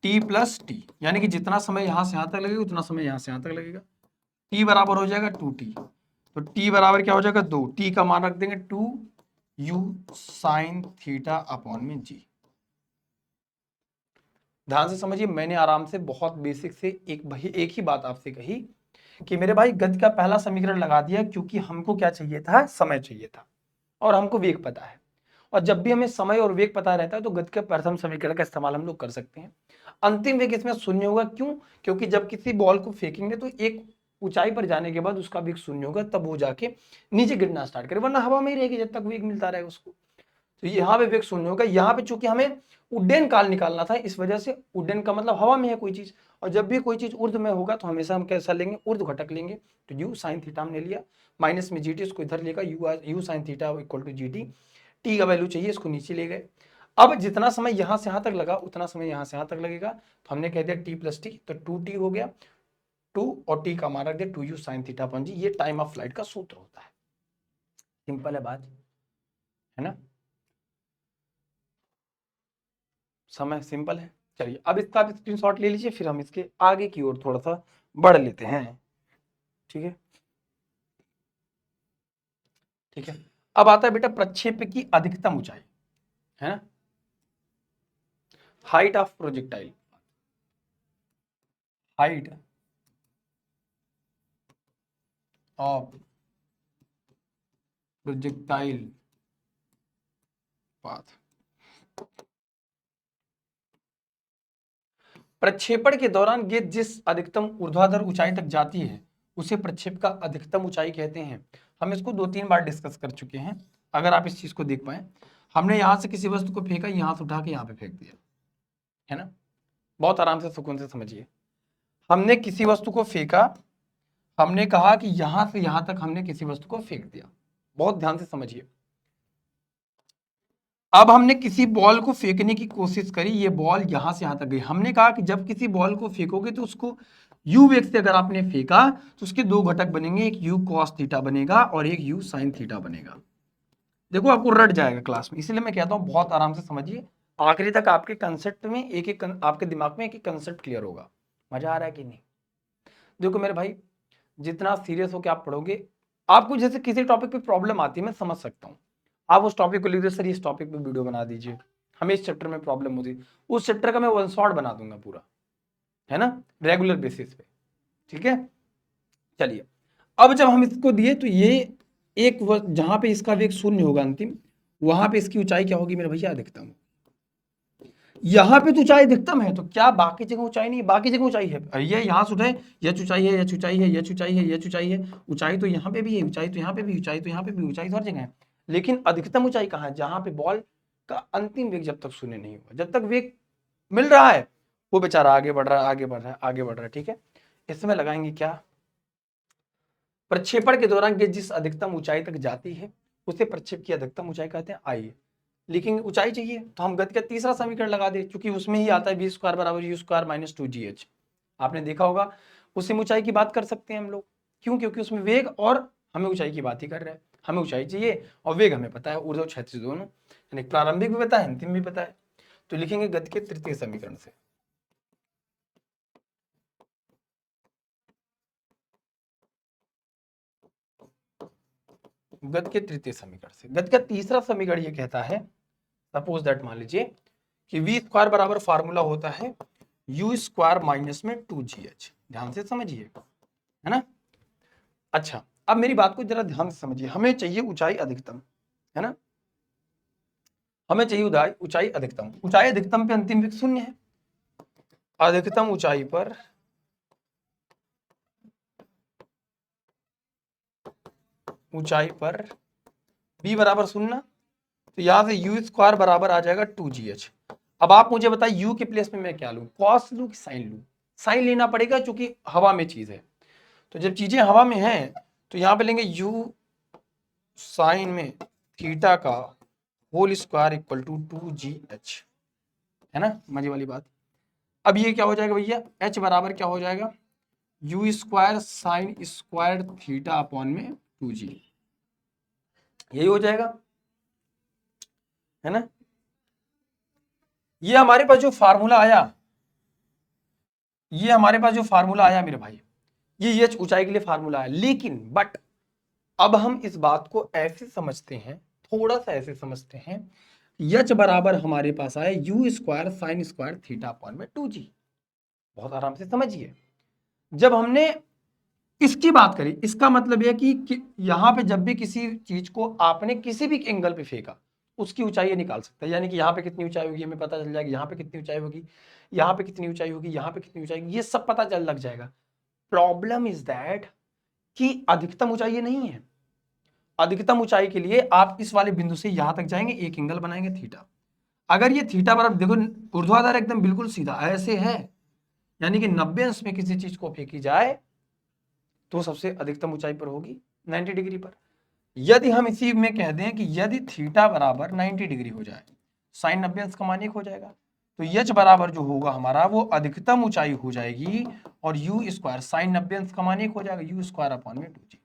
t प्लस टी, यानी कि जितना समय यहां से यहां तक लगेगा उतना समय यहां से यहां तक लगेगा। t बराबर हो जाएगा 2t, तो t बराबर क्या हो जाएगा 2, t का मान रख देंगे 2u साइन थीटा अपॉन में g। ध्यान से समझिए, मैंने आराम से बहुत बेसिक से एक ही बात आपसे कही कि मेरे भाई गति का पहला समीकरण लगा दिया, क्योंकि हमको क्या चाहिए था, समय चाहिए था, और हमको वेग पता है। और जब भी हमें समय और वेग पता रहता है तो गति के प्रथम समीकरण का इस्तेमाल हम लोग कर सकते हैं। अंतिम वेग इसमें शून्य होगा, क्यों, क्योंकि जब किसी बॉल को फेंकेंगे तो एक ऊंचाई पर जाने के बाद उसका वेग शून्य होगा, तब वो जाके नीचे गिरना स्टार्ट करे, वरना हवा में ही रहेगी जब तक वेग मिलता रहेगा उसको। तो यहाँ पे वेग शून्य होगा। यहाँ पे चूंकि हमें उड्डयन काल निकालना था, इस वजह से उड्डयन का मतलब हवा में है कोई चीज, और जब भी कोई चीज ऊर्ध्व में होगा तो हमेशा हम कैसा लेंगे, ऊर्ध्व घटक लेंगे। तो यू साइन थीटा हमने लिया, माइनस में जीटी, इसको इधर लेगा, u sine theta equal to g t. T का वैल्यू चाहिए, इसको नीचे ले गए। अब जितना समय यहां से यहां तक लगा उतना समय यहां से यहां तक लगेगा, तो हमने कह दिया टी प्लस टी, तो 2t हो गया, 2 और t का मान रख दिया 2u साइन थीटा अपन जी। ये टाइम ऑफ फ्लाइट का सूत्र होता है। सिंपल है बात, है ना, समय सिंपल है। चलिए अब इसका आप स्क्रीनशॉट ले लीजिए, फिर हम इसके आगे की ओर थोड़ा सा बढ़ लेते हैं। ठीक है, ठीक है। अब आता है बेटा प्रक्षेप की अधिकतम ऊंचाई, है ना, height of projectile, height of projectile path. प्रक्षेपण के दौरान गेंद जिस अधिकतम ऊर्ध्वाधर ऊंचाई तक जाती है उसे प्रक्षेप का अधिकतम ऊंचाई कहते हैं। हम इसको 2-3 बार डिस्कस कर चुके हैं। अगर आप इस चीज को देख पाए, हमने यहां से किसी वस्तु को फेंका, यहां से उठा के यहां पे फेंक दिया, है ना, बहुत आराम से सुकून से समझिए। हमने किसी वस्तु को फेंका, हमने कहा कि यहां से यहां तक हमने किसी वस्तु को फेंक दिया, बहुत ध्यान से समझिए। अब हमने किसी बॉल को फेंकने की कोशिश करी, ये बॉल यहां से यहां तक गई। हमने कहा कि जब किसी बॉल को फेंकोगे तो उसको u वेग से अगर आपने फेंका तो उसके दो घटक बनेंगे, एक u cos थीटा बनेगा और एक u sin थीटा बनेगा। देखो आपको रट जाएगा क्लास में, इसलिए मैं कहता हूं बहुत आराम से समझिए, आखिरी तक आपके कंसेप्ट में एक एक आपके दिमाग में एक एक कंसेप्ट क्लियर होगा। मजा आ रहा है कि नहीं? देखो मेरे भाई, जितना सीरियस होकर आप पढ़ोगे, आपको जैसे किसी टॉपिक पे प्रॉब्लम आती है मैं समझ सकता हूँ, आप उस टॉपिक को लिख दो, सर इस टॉपिक पे वीडियो बना दीजिए, हमें इस चैप्टर में प्रॉब्लम होती है, उस चैप्टर का मैं वन शॉट बना दूंगा पूरा, है ना, रेगुलर बेसिस पे। ठीक है, चलिए अब जब हम इसको दिए तो ये एक जहां पे इसका वेग शून्य होगा अंतिम, वहां पे इसकी ऊंचाई क्या होगी मेरे भैया, अधिकतम। यहाँ पे तो ऊंचाई अधिकतम है, तो क्या बाकी जगह ऊंचाई नहीं है? बाकी जगह ऊंचाई है, ये यहाँ से उठाए, ये ऊंचाई है, ये ऊंचाई है, ये ऊंचाई है, ये ऊंचाई है, ऊंचाई तो यहाँ पे भी है, ऊंचाई तो यहाँ पे भी, ऊंचाई तो यहाँ पे भी, ऊंचाई तो हर जगह है। लेकिन अधिकतम ऊंचाई कहाँ है? जहां पे बॉल का अंतिम वेग जब तक शून्य नहीं हुआ, जब तक वेग मिल रहा है वो बेचारा आगे बढ़ रहा है, आगे बढ़ रहा है, आगे बढ़ रहा है। ठीक है, इसमें लगाएंगे क्या, प्रक्षेपण के दौरान गेंद जिस अधिकतम ऊंचाई तक जाती है उसे प्रक्षेप की अधिकतम ऊंचाई कहते हैं। आइए, लेकिन ऊंचाई चाहिए तो हम गति का तीसरा समीकरण लगा दे, क्योंकि उसमें ही आता है v स्क्वायर बराबर u स्क्वायर माइनस 2gh। आपने देखा होगा, उसी ऊंचाई की बात कर सकते हैं हम लोग। क्यों? क्योंकि उसमें वेग और हमें ऊंचाई की बात ही कर रहे हैं। हमें ऊंचाई चाहिए और वेग हमें पता है, ऊर्ध्व क्षैतिज दोनों, यानी प्रारंभिक भी पता है, अंतिम भी पता है। तो लिखेंगे गति के तृतीय समीकरण से। गति के तृतीय समीकरण से। गति का तीसरा समीकरण ये कहता है, सपोज दैट मान लीजिए कि v स्क्वायर बराबर फार्मूला होता है u स्क्वायर माइनस में 2gh। ध्यान से समझिए, है ना। अच्छा, अब मेरी बात को जरा ध्यान से समझिए। हमें चाहिए ऊंचाई अधिकतम, है ना, हमें चाहिए ऊंचाई अधिकतम। ऊंचाई अधिकतम पे अंतिम वेग 0 है। अधिकतम ऊंचाई पर b बराबर 0, तो यहां से u स्क्वायर बराबर आ जाएगा 2gh। अब आप मुझे बताइए u के प्लेस में मैं क्या लूं, कॉस लूं कि साइन लूं? साइन लेना पड़ेगा क्योंकि हवा में चीज है। तो जब चीजें हवा में हैं तो यहां पे लेंगे u साइन में थीटा का whole square equal to 2gh, है ना, मजे वाली बात। अब ये क्या हो जाएगा भैया, h बराबर क्या हो जाएगा, u square sine square theta upon में 2g, यही हो जाएगा, है ना। ये हमारे पास जो फार्मूला आया, मेरे भाई, ये h ऊंचाई के लिए फार्मूला है। लेकिन बट अब हम इस बात को ऐसे समझते हैं, थोड़ा सा ऐसे समझते हैं, h बराबर हमारे पास आया u square sine square theta upon में 2g। बहुत आराम से समझिए। जब हमने इसकी बात करी, इसका मतलब यह कि यहां पे जब भी किसी चीज को आपने किसी भी एंगल पे फेंका, उसकी ऊंचाई निकाल सकता है। यानी कि यहाँ पे कितनी ऊंचाई होगी हमें पता चल जाएगा, यहाँ पे कितनी ऊंचाई होगी, यहाँ पे कितनी ऊंचाई होगी, यहाँ पे कितनी ऊंचाई होगी, ये सब पता चल लग जाएगा। प्रॉब्लम इज दैट कि अधिकतम ऊंचाई ये नहीं है। अधिकतम ऊंचाई के लिए आप इस वाले बिंदु से यहां तक जाएंगे, एक एंगल बनाएंगे थीटा। अगर ये थीटा बराबर, देखो ऊर्ध्वाधर एकदम बिल्कुल सीधा ऐसे है, यानी कि 90 अंश में किसी चीज को फेंकी जाए तो सबसे अधिकतम ऊंचाई पर होगी 90 डिग्री पर। यदि हम इसी में कह दें कि यदि थीटा बराबर 90 डिग्री हो जाए, साइन 90 अंश का मान 1 हो जाएगा, तो h बराबर जो होगा हमारा वो अधिकतम ऊंचाई हो जाएगी, और u स्क्वायर साइन 90 अंश का मान 1 हो जाएगा, u स्क्वायर अपॉन में 2g।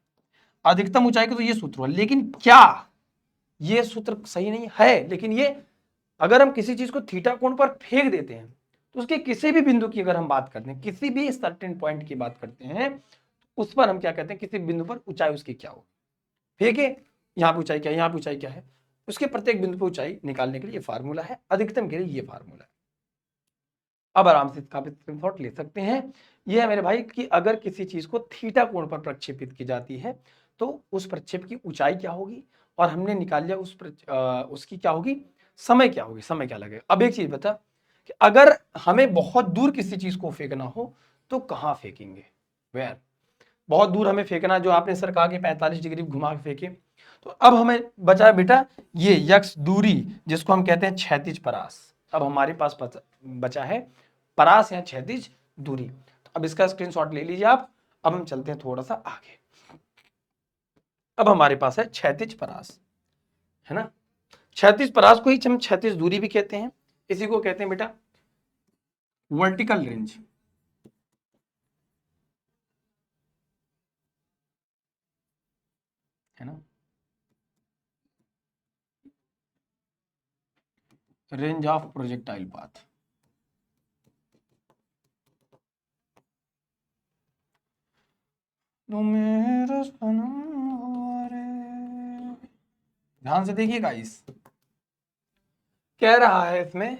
अधिकतम ऊंचाई का तो ये सूत्र हुआ। लेकिन क्या ये सूत्र सही नहीं है? लेकिन ये अगर हम किसी चीज को थीटा कोण पर फेंक देते हैं तो उसके किसी भी बिंदु की अगर हम बात करते हैं, किसी भी सर्टेन पॉइंट की बात करते हैं, उस पर हम क्या कहते हैं, किसी बिंदु पर ऊंचाई उसकी क्या हो, फेंके, यहाँ पे ऊंचाई क्या है, यहाँ पे ऊंचाई क्या है, उसके प्रत्येक बिंदु पर ऊंचाई निकालने के लिए ये फार्मूला है। अधिकतम के लिए ये फार्मूला है। अब आराम से इसका स्क्रीनशॉट ले सकते हैं। ये है मेरे भाई कि अगर किसी चीज को थीटा कोण पर प्रक्षेपित की जाती है तो उस प्रक्षेप की ऊंचाई क्या होगी, और हमने निकाल लिया उसकी क्या होगी, समय क्या होगी, समय क्या लगेगा। अब एक चीज बता कि अगर हमें बहुत दूर किसी चीज को फेंकना हो तो कहाँ फेंकेंगे, वेयर, बहुत दूर हमें फेंकना, जो आपने सर कहा कि 45 डिग्री घुमा के फेंके। तो अब हमें बचा है बेटा ये यक्ष दूरी, जिसको हम कहते हैं क्षैतिज परास। अब हमारे पास बचा है परास या क्षैतिज दूरी। तो अब इसका स्क्रीनशॉट ले लीजिए आप। अब हम चलते हैं थोड़ा सा आगे। अब हमारे पास है क्षैतिज परास, है ना। क्षैतिज परास को ही हम क्षैतिज दूरी भी कहते हैं। इसी को कहते हैं बेटा वर्टिकल रेंज, है ना, रेंज ऑफ प्रोजेक्टाइल पाथ। तो मेरा सनम हुआ रे। ध्यान से देखिए गाइस, कह रहा है इसमें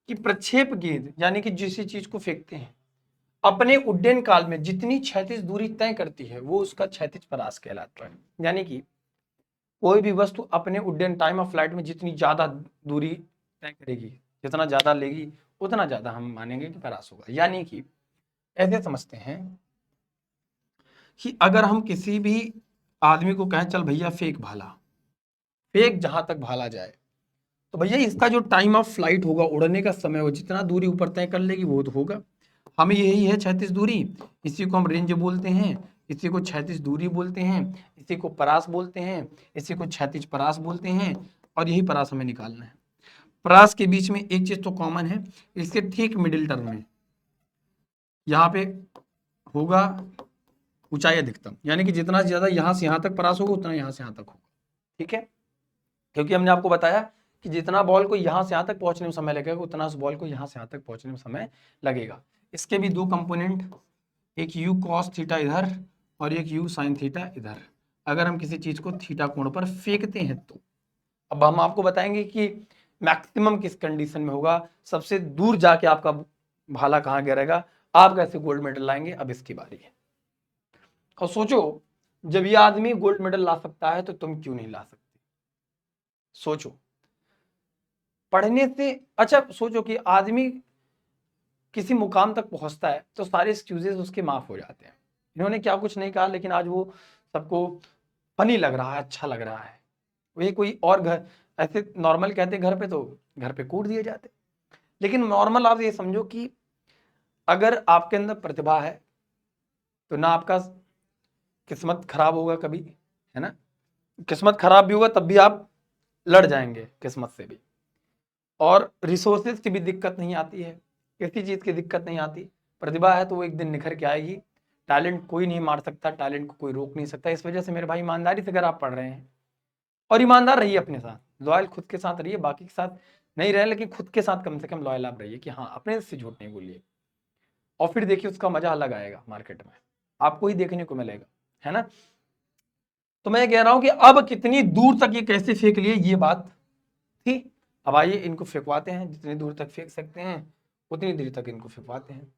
कि प्रक्षेप गेंद यानी कि जिस चीज को फेंकते हैं अपने उड्डयन काल में जितनी क्षैतिज दूरी तय करती है वो उसका क्षैतिज परास कहलाता है। यानी कि कोई भी वस्तु अपने उड्डयन टाइम ऑफ फ्लाइट में जितनी ज्यादा दूरी तय करेगी, जितना ज्यादा लेगी, उतना ज्यादा हम मानेंगे कि परास होगा। यानी कि ऐसे समझते हैं कि अगर हम किसी भी आदमी को कहें चल भैया फेंक भाला, फेंक जहां तक भाला जाए, तो भैया इसका जो टाइम ऑफ फ्लाइट होगा, उड़ने का समय हो, जितना दूरी ऊपर तय कर लेगी वो तो होगा। हमें यही है क्षैतिज दूरी, इसी को हम रेंज बोलते हैं, इसी को क्षैतिज दूरी बोलते हैं, इसी को परास बोलते हैं, इसी को क्षैतिज परास बोलते हैं, और यही परास हमें निकालना है। परास के बीच में एक चीज तो कॉमन है, इसके ठीक मिडिल टर्म में यहाँ पे होगा ऊंचाई अधिकतम, यानी कि जितना ज्यादा यहां से यहां तक परास होगा उतना यहां से यहां तक होगा, ठीक है। क्योंकि हमने आपको बताया कि जितना बॉल को यहां से यहां तक पहुंचने में समय लगेगा उतना उस बॉल को यहां से यहां तक पहुंचने में समय लगेगा। इसके भी दो कंपोनेंट, एक यू कॉस थीटा इधर और एक यू साइन थीटा इधर, अगर हम किसी चीज को थीटा कोण पर फेंकते हैं तो। अब हम आपको बताएंगे कि मैक्सिमम किस कंडीशन में होगा, सबसे दूर जाके आपका भाला कहाँ गिरेगा, आप कैसे गोल्ड मेडल लाएंगे, अब इसकी बारी है। और सोचो, जब ये आदमी गोल्ड मेडल ला सकता है तो तुम क्यों नहीं ला सकते। सोचो, पढ़ने से, अच्छा सोचो कि आदमी किसी मुकाम तक पहुंचता है तो सारे एक्सक्यूजेस उसके माफ हो जाते हैं। इन्होंने क्या कुछ नहीं कहा, लेकिन आज वो सबको फनी लग रहा है, अच्छा लग रहा है। वही कोई और घर ऐसे नॉर्मल कहते घर पे तो घर पे कूट दिए जाते। लेकिन नॉर्मल आप ये समझो कि अगर आपके अंदर प्रतिभा है तो ना आपका किस्मत खराब होगा कभी, है ना। किस्मत खराब भी होगा तब भी आप लड़ जाएंगे किस्मत से भी, और रिसोर्सेज की भी दिक्कत नहीं आती है, किसी चीज की दिक्कत नहीं आती। प्रतिभा है तो वो एक दिन निखर के आएगी। टैलेंट कोई नहीं मार सकता, टैलेंट को कोई रोक नहीं सकता। इस वजह से मेरे भाई ईमानदारी से अगर आप पढ़ रहे हैं और ईमानदार रहिए अपने साथ, लॉयल खुद के साथ रहिए, बाकी के साथ नहीं रहे लेकिन खुद के साथ कम से कम लॉयल आप रहिए कि हाँ अपने से झूठ नहीं बोलिए, और फिर देखिए उसका मजा अलग आएगा, मार्केट में आपको ही देखने को मिलेगा, है ना। तो मैं कह रहा हूं कि अब कितनी दूर तक ये कैसे फेंक लिए ये बात थी। अब आइए इनको फेंकवाते हैं, जितनी दूर तक फेंक सकते हैं उतनी देर तक इनको फेंकवाते हैं।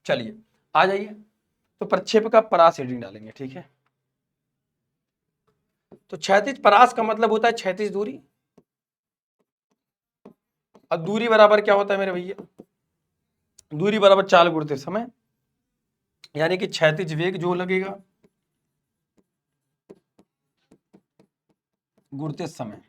चलिए आ जाइए, तो प्रक्षेप का परास रीडिंग डालेंगे, ठीक है। तो क्षैतिज परास का मतलब होता है क्षैतिज दूरी, अब दूरी बराबर क्या होता है मेरे भैया, दूरी बराबर चाल गुणित समय, यानी कि क्षैतिज वेग जो लगेगा गुणित समय।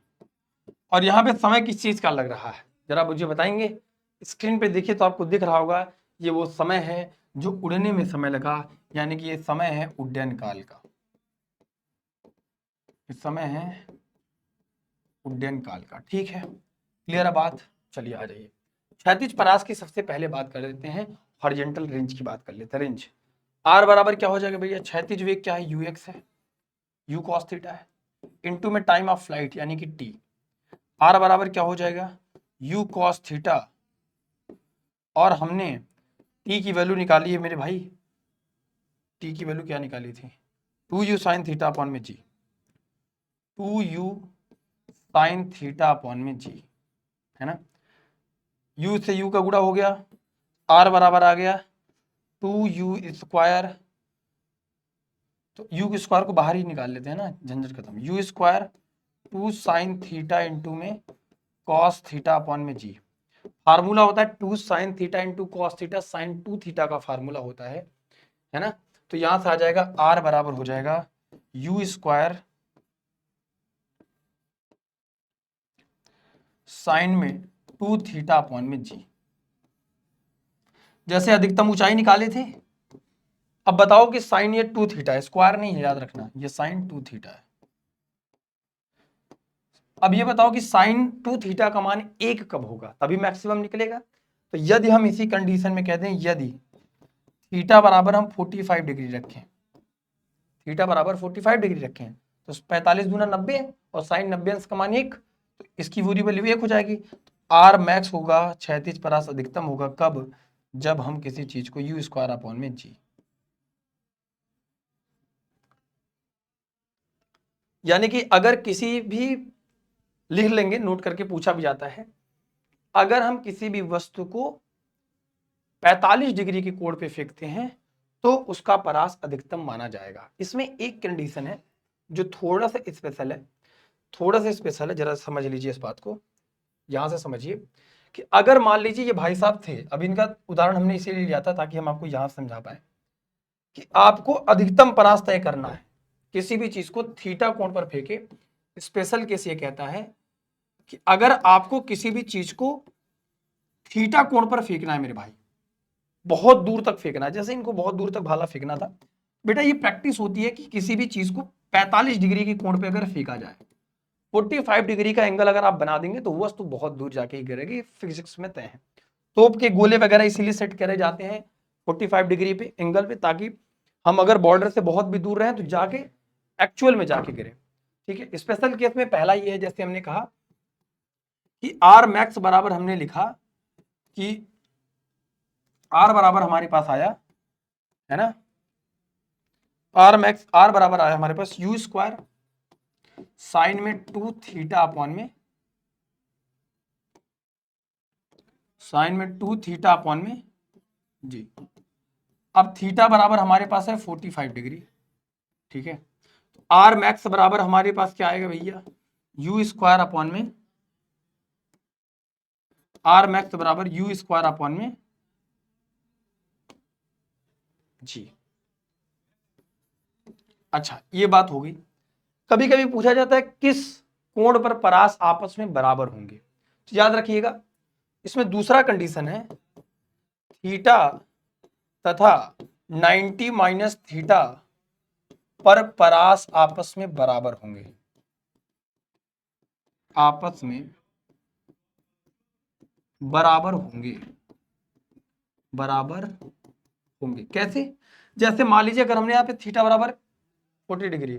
और यहां पे समय किस चीज का लग रहा है जरा मुझे बताएंगे। स्क्रीन पे देखिए तो आपको दिख रहा होगा, ये वो समय है जो उड़ने में समय लगा, यानी कि ये समय है उड्डयन काल का, ये समय है उड्डयन काल का, ठीक है। क्लियर है बात। चलिए आ जाइए, क्षैतिज परास की सबसे पहले बात कर लेते हैं, हॉरिजॉन्टल रेंज की बात कर लेते हैं। रेंज आर बराबर क्या हो जाएगा भैया, क्षैतिज वेग क्या है, यू एक्स है, यू कॉस थीटा है, इनटू में टाइम ऑफ फ्लाइट यानी कि टी, आर बराबर क्या हो जाएगा, यू कॉस थीटा, और हमने टी की वैल्यू निकाली है मेरे भाई, टी की वैल्यू क्या निकाली थी, 2u साइन थीटा अपॉन में जी, 2u साइन थीटा अपॉन में जी, है ना। u से u का गुणा हो गया, r बराबर आ गया 2u स्क्वायर, तो u के स्क्वायर को बाहर ही निकाल लेते हैं ना, झंझट खत्म, u square 2 sine theta into में कॉस थीटा अपॉन में जी। फार्मूला होता है 2 sine theta into cos theta, sine 2 theta का फार्मूला होता है ना। तो यहां से आ जाएगा r बराबर हो जाएगा u स्क्वायर साइन में 2 थीटा अपॉन में जी। जैसे अधिकतम ऊंचाई निकाले थे, अब बताओ कि साइन ये 2 थीटा है, स्क्वायर नहीं है याद रखना, ये साइन 2 थीटा है। अब ये बताओ कि साइन 2 थीटा का मान 1 कब होगा, तभी मैक्सिमम निकलेगा। तो यदि हम इसी कंडीशन में कहते हैं, यदि थीटा बराबर हम 45 डिग्री रखें, थीटा बराबर 45 डिग्री रखें, तो 45 दूना 90 है, और साइन 90 अंश का मान 1, तो इसकी पूरी वैल्यू 1 हो जाएगी। आर मैक्स होगा, क्षैतिज परास अधिकतम होगा कब, जब हम किसी चीज को यू स्क्वायर अपॉन में जी, यानी कि अगर किसी भी, लिख लेंगे नोट करके पूछा भी जाता है, अगर हम किसी भी वस्तु को 45 डिग्री के कोण पे फेंकते हैं तो उसका परास अधिकतम माना जाएगा। इसमें एक कंडीशन है जो थोड़ा सा स्पेशल है, थोड़ा सा स्पेशल है, जरा समझ लीजिए इस बात को, यहां से समझिए कि अगर मान लीजिए ये भाई साहब थे, अब इनका उदाहरण हमने इसीलिए लिया था ताकि हम आपको यहां समझा पाए कि आपको अधिकतम परास तय करना है, किसी भी चीज को थीटा कोण पर फेंके। स्पेशल केस ये कहता है कि अगर आपको किसी भी चीज को थीटा कोण पर फेंकना है मेरे भाई, बहुत दूर तक फेंकना है, जैसे इनको बहुत दूर तक भाला फेंकना था बेटा, ये प्रैक्टिस होती है कि किसी भी चीज को 45 डिग्री के कोण पे अगर फेंका जाए, 45 डिग्री का एंगल अगर आप बना देंगे तो वस्तु बहुत दूर जाके ही गिरेगी, फिजिक्स में तय है। तोप के गोले वगैरह इसीलिए सेट करे जाते हैं 45 डिग्री पे एंगल पे, ताकि हम अगर बॉर्डर से बहुत भी दूर रहे तो जाके एक्चुअल में जाके गिरे। ठीक है, स्पेशल केस में पहला ये है, जैसे हमने कहा कि आर मैक्स बराबर हमने लिखा कि आर बराबर हमारे पास आया है ना, आर मैक्स आर बराबर आया हमारे पास यू स्क्वायर साइन में 2 थीटा अपॉन में साइन में 2 थीटा अपॉन में जी। अब थीटा बराबर हमारे पास है 45 डिग्री। ठीक है, तो आर मैक्स बराबर हमारे पास क्या आएगा भैया, यू स्क्वायर अपॉन में आर मैक्स बराबर यू स्क्वायर अपॉन में जी। अच्छा, ये बात हो गई। कभी कभी पूछा जाता है किस कोण पर परास आपस में बराबर होंगे, तो याद रखिएगा इसमें दूसरा कंडीशन है, थीटा तथा 90 माइनस थीटा पर परास आपस में बराबर होंगे, आपस में बराबर होंगे, बराबर होंगे कैसे, जैसे मान लीजिए अगर हमने यहाँ पे थीटा बराबर 40 डिग्री,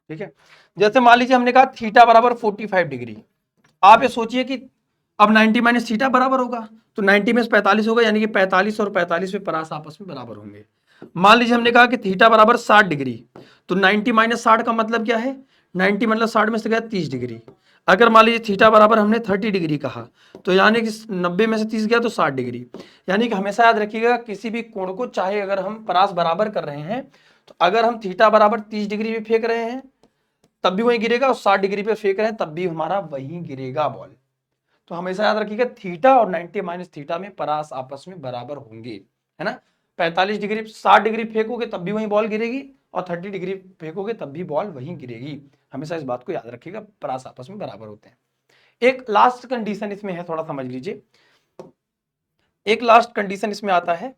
ठीक है, जैसे मान लीजिए हमने कहा थीटा बराबर 45 डिग्री, आप ये सोचिए कि अब 90 माइनस थीटा बराबर होगा तो 90 में 45 होगा, यानी कि 45 और 45 में परास आपस में बराबर होंगे। मान लीजिए हमने कहा कि थीटा बराबर 60 डिग्री, तो 90 माइनस 60 का मतलब क्या है, 90 मतलब 60 में से गया 30 डिग्री। अगर मान लीजिए थीटा बराबर हमने 30 डिग्री कहा, तो यानी कि 90 में से 30 गया तो 60 डिग्री। यानी कि हमेशा याद रखिएगा किसी भी कोण को चाहे अगर हम परास बराबर कर रहे हैं, तो अगर हम थीटा बराबर 30 डिग्री पे फेंक रहे हैं तब भी वही गिरेगा, और 60 डिग्री पे फेंक रहे हैं तब भी हमारा वही गिरेगा बॉल। तो हमेशा याद रखिएगा थीटा और 90 माइनस थीटा में परास आपस में बराबर होंगे, है ना। 45 डिग्री 60 डिग्री फेंकोगे तब भी वही बॉल गिरेगी, और 30 डिग्री फेंकोगे तब भी बॉल वही गिरेगी। हमेशा इस बात को याद रखिएगा, परास आपस में बराबर होते हैं। एक लास्ट कंडीशन इसमें है, थोड़ा समझ लीजिए। एक लास्ट कंडीशन इसमें आता है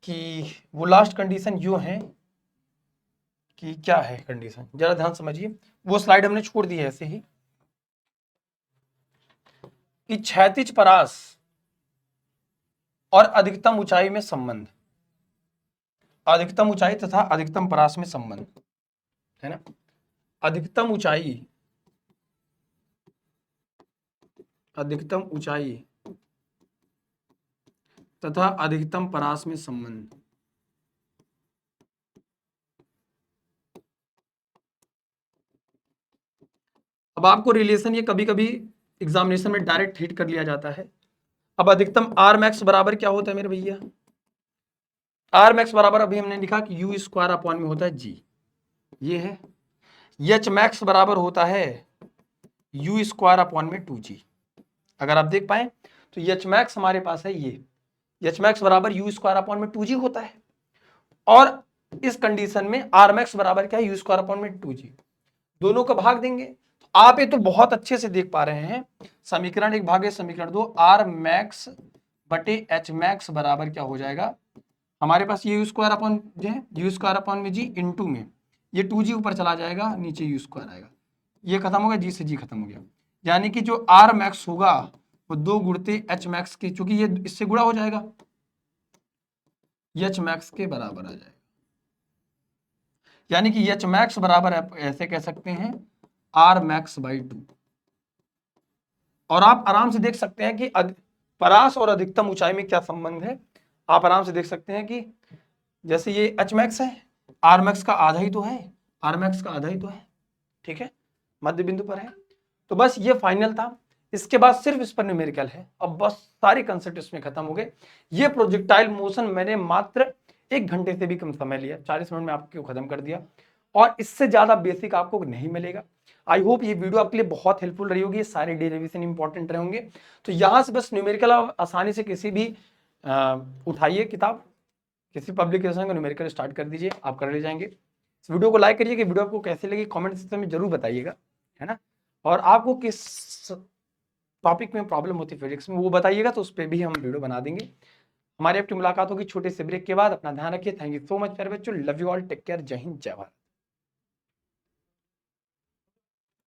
कि वो लास्ट कंडीशन यूं है कि क्या है कंडीशन, जरा ध्यान समझिए। वो स्लाइड हमने छोड़ दी है ऐसे ही, कि क्षैतिज परास और अधिकतम ऊंचाई में संबंध, अधिकतम ऊंचाई तथा अधिकतम परास में संबंध, है ना। अधिकतम ऊंचाई, अधिकतम ऊंचाई तथा अधिकतम परास में संबंध। अब आपको रिलेशन ये कभी कभी एग्जामिनेशन में डायरेक्ट हिट कर लिया जाता है। अब अधिकतम आर मैक्स बराबर क्या होता है मेरे भैया, आर मैक्स बराबर अभी हमने लिखा कि यू स्क्वायर अपॉन में होता है जी, ये है। एच मैक्स बराबर होता है यू स्क्वायर अपॉन में 2g। अगर आप देख पाए तो एच मैक्स हमारे पास है ये, एच मैक्स बराबर यू स्क्वायर अपॉन में 2g होता है, और इस कंडीशन में आर मैक्स बराबर क्या है, यू स्क्वायर अपॉन में 2g। दोनों का भाग देंगे तो आप ये तो बहुत अच्छे से देख पा रहे हैं, समीकरण एक भागे समीकरण दो, आर मैक्स बटे एच मैक्स बराबर क्या हो जाएगा हमारे पास, ये यू स्क्वायर अपॉन जो है यू स्क्वायर अपॉन में जी इंटू में ये 2g ऊपर चला जाएगा, नीचे यू स्क्वायर आएगा, ये खत्म हो गया, जी से जी खत्म हो गया। यानी कि जो आर मैक्स होगा वो 2 गुणते एच मैक्स के, चूंकि ये इससे गुणा हो जाएगा, एच मैक्स के बराबर आ जाएगा। यानी कि एच मैक्स बराबर ऐसे कह सकते हैं आर मैक्स बाई 2। और आप आराम से देख सकते हैं कि परास और अधिकतम ऊंचाई में क्या संबंध है। आप आराम से देख सकते हैं कि जैसे ये एच मैक्स है, आर मैक्स का आधा ही तो है, आर मैक्स का आधा ही तो है, ठीक है, मध्य बिंदु पर है। तो बस ये फाइनल था, इसके बाद सिर्फ इस पर न्यूमेरिकल है। अब बस सारे कंसेप्ट इसमें खत्म हो गए। ये प्रोजेक्टाइल मोशन मैंने मात्र 1 घंटे से भी कम समय लिया, 40 मिनट में आपको खत्म कर दिया, और इससे ज्यादा बेसिक आपको नहीं मिलेगा। आई होप ये वीडियो आपके लिए बहुत हेल्पफुल रही होगी, सारे डेरिवेशन इंपॉर्टेंट रहे होंगे। तो यहाँ से बस न्यूमेरिकल आसानी से किसी भी उठाइए किताब, किसी पब्लिकेशन का न्यूमेरिकल स्टार्ट कर दीजिए, आप कर ले जाएंगे। इस वीडियो को लाइक करिए, कि वीडियो आपको कैसे लगी कमेंट सेक्शन में जरूर बताइएगा, है ना। और आपको किस टॉपिक में प्रॉब्लम होती है फिजिक्स में वो बताइएगा, तो उस पर भी हम वीडियो बना देंगे। हमारी आपकी मुलाकात होगी छोटे से ब्रेक के बाद। अपना ध्यान रखिए। थैंक यू सो मच प्यारे बच्चों, love you all, take care, जय हिंद जय भारत।